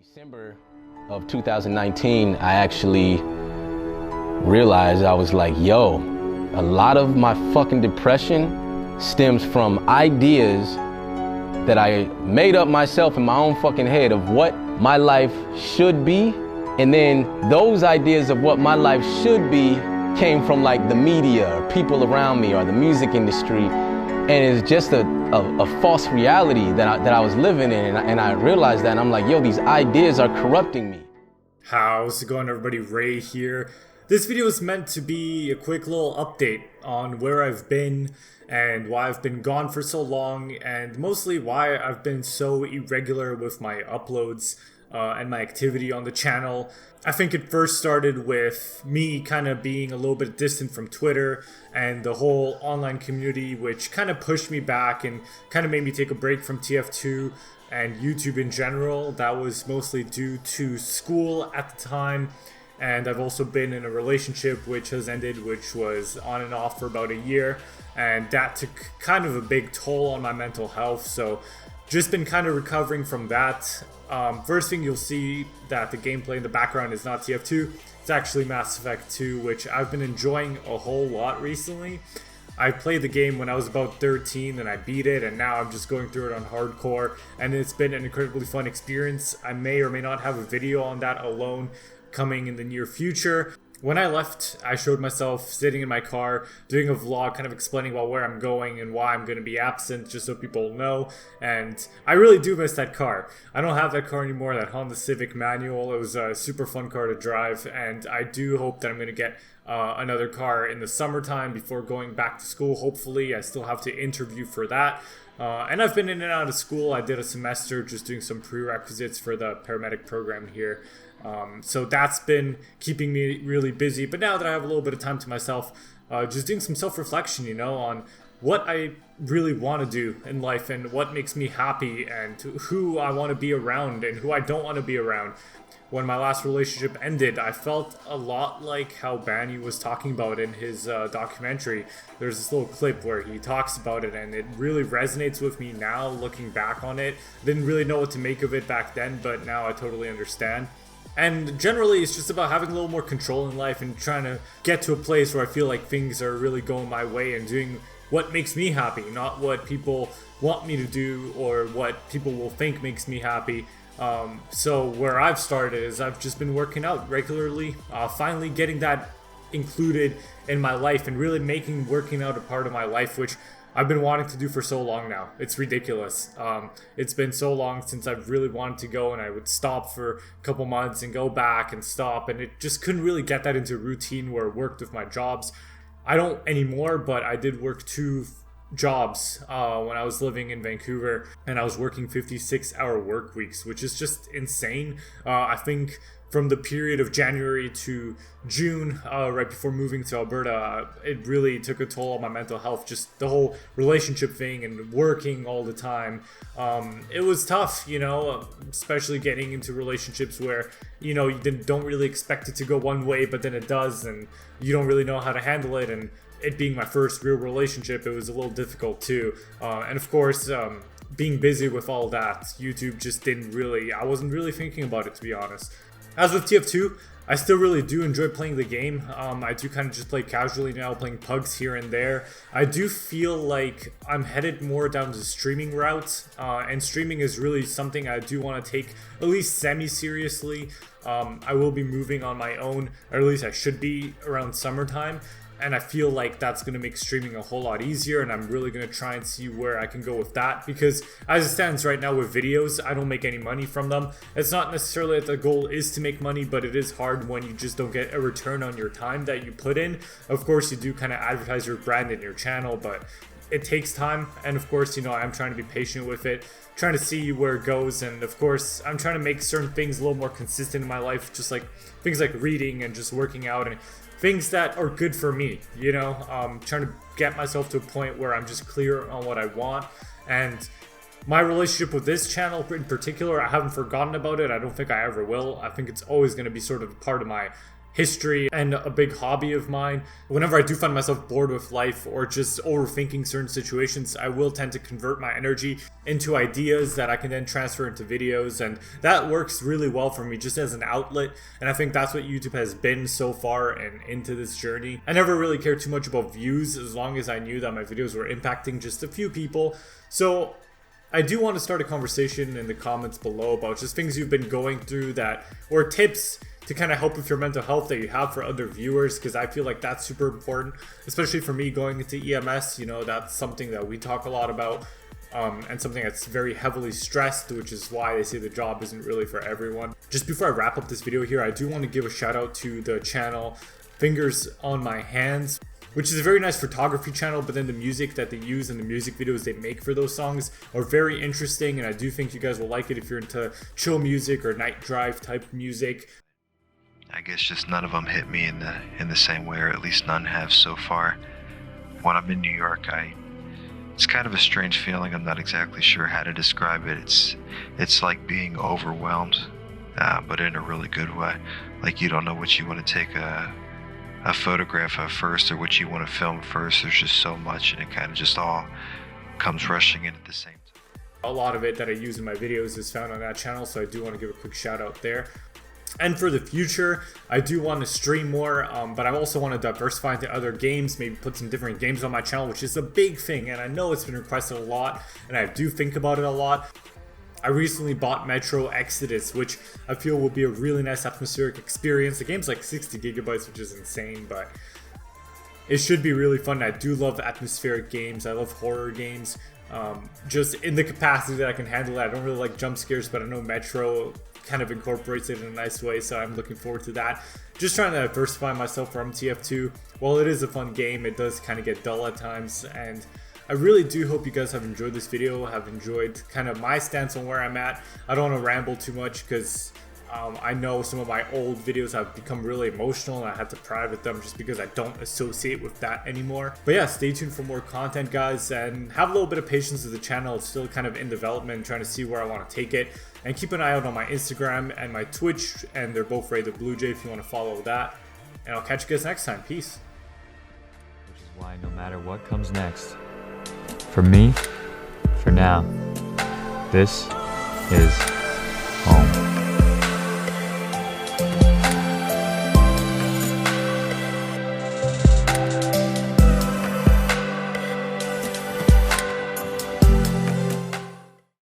December of 2019, I actually realized, I was like, yo, a lot of my fucking depression stems from ideas that I made up myself in my own fucking head of what my life should be. And then those ideas of what my life should be came from like the media or people around me or the music industry. And it's just a false reality that I was living in. And I realized that, and I'm like, yo, these ideas are corrupting me. How's it going, everybody? Ray here. This video is meant to be a quick little update on where I've been and why I've been gone for so long, and mostly why I've been so irregular with my uploads and my activity on the channel. I think it first started with me kind of being a little bit distant from Twitter and the whole online community, which kind of pushed me back and kind of made me take a break from TF2 and YouTube in general. That was mostly due to school at the time. And I've also been in a relationship which has ended, which was on and off for about a year. And that took kind of a big toll on my mental health. So just been kind of recovering from that. First thing you'll see that the gameplay in the background is not TF2. It's actually Mass Effect 2, which I've been enjoying a whole lot recently. I played the game when I was about 13 and I beat it, and now I'm just going through it on hardcore, and it's been an incredibly fun experience. I may or may not have a video on that alone coming in the near future. When I left, I showed myself sitting in my car doing a vlog kind of explaining about where I'm going and why I'm going to be absent, just so people know. And I really do miss that car. I don't have that car anymore, that Honda Civic manual. It was a super fun car to drive, and I do hope that I'm going to get another car in the summertime before going back to school. Hopefully, I still have to interview for that. And I've been in and out of school. I did a semester just doing some prerequisites for the paramedic program here. So that's been keeping me really busy. But now that I have a little bit of time to myself, just doing some self-reflection, on what I really want to do in life and what makes me happy and who I want to be around and who I don't want to be around. When my last relationship ended, I felt a lot like how Banny was talking about in his documentary. There's this little clip where he talks about it, and it really resonates with me now looking back on it. Didn't really know what to make of it back then, but now I totally understand. And generally, it's just about having a little more control in life and trying to get to a place where I feel like things are really going my way and doing what makes me happy, not what people want me to do or what people will think makes me happy. So where I've started is I've just been working out regularly, finally getting that included in my life and really making working out a part of my life, which I've been wanting to do for so long now. It's ridiculous. It's been so long since I've really wanted to go, and I would stop for a couple months and go back and stop, and it just couldn't really get that into a routine where it worked with my jobs. I don't anymore, but I did work 2 jobs when I was living in Vancouver, and I was working 56-hour work weeks, which is just insane. I think from the period of January to June, right before moving to Alberta, it really took a toll on my mental health, just the whole relationship thing and working all the time. It was tough, especially getting into relationships where, you don't really expect it to go one way, but then it does, and you don't really know how to handle it. And it being my first real relationship, it was a little difficult too. And of course, being busy with all that, YouTube just I wasn't really thinking about it, to be honest. As with TF2, I still really do enjoy playing the game. I do kind of just play casually now, playing pugs here and there. I do feel like I'm headed more down the streaming route, and streaming is really something I do want to take at least semi-seriously. I will be moving on my own, or at least I should be, around summertime. And I feel like that's going to make streaming a whole lot easier, and I'm really going to try and see where I can go with that, because as it stands right now with videos, I don't make any money from them. It's not necessarily that the goal is to make money, but it is hard when you just don't get a return on your time that you put in. Of course, you do kind of advertise your brand and your channel, but it takes time, and of course, I'm trying to be patient with it, trying to see where it goes, and of course, I'm trying to make certain things a little more consistent in my life, just like things like reading and just working out and things that are good for me, trying to get myself to a point where I'm just clear on what I want. And my relationship with this channel in particular, I haven't forgotten about it. I don't think I ever will. I think it's always going to be sort of part of my history and a big hobby of mine. Whenever I do find myself bored with life or just overthinking certain situations, I will tend to convert my energy into ideas that I can then transfer into videos, and that works really well for me just as an outlet. And I think that's what YouTube has been so far and into this journey. I never really cared too much about views as long as I knew that my videos were impacting just a few people. So I do want to start a conversation in the comments below about just things you've been going through that, or tips to kind of help with your mental health that you have for other viewers, because I feel like that's super important, especially for me going into EMS. You know, that's something that we talk a lot about, and something that's very heavily stressed, which is why they say the job isn't really for everyone. Just before I wrap up this video here, I do want to give a shout out to the channel Fingers on My Hands, which is a very nice photography channel, but then the music that they use and the music videos they make for those songs are very interesting, and I do think you guys will like it if you're into chill music or night drive type music. I guess just none of them hit me in the same way, or at least none have so far. When I'm in New York, it's kind of a strange feeling. I'm not exactly sure how to describe it. It's like being overwhelmed, but in a really good way. Like you don't know what you want to take a photograph of first, or what you want to film first. There's just so much, and it kind of just all comes rushing in at the same time. A lot of it that I use in my videos is found on that channel, so I do want to give a quick shout out there. And for the future, I do want to stream more, but I also want to diversify into other games, maybe put some different games on my channel, which is a big thing, and I know it's been requested a lot, and I do think about it a lot. I recently bought Metro Exodus, which I feel will be a really nice atmospheric experience. The game's like 60 gigabytes, which is insane, but it should be really fun. I do love atmospheric games. I love horror games, just in the capacity that I can handle it. I don't really like jump scares, but I know Metro kind of incorporates it in a nice way, so I'm looking forward to that. Just trying to diversify myself from TF2. While it is a fun game, it does kind of get dull at times, and I really do hope you guys have enjoyed this video, have enjoyed kind of my stance on where I'm at. I don't want to ramble too much because I know some of my old videos have become really emotional, and I had to private them just because I don't associate with that anymore. But yeah, stay tuned for more content, guys, and have a little bit of patience with the channel. It's still kind of in development, trying to see where I want to take it. And keep an eye out on my Instagram and my Twitch, and they're both raythebluejay if you want to follow that. And I'll catch you guys next time. Peace. Which is why no matter what comes next, for me, for now, this is home.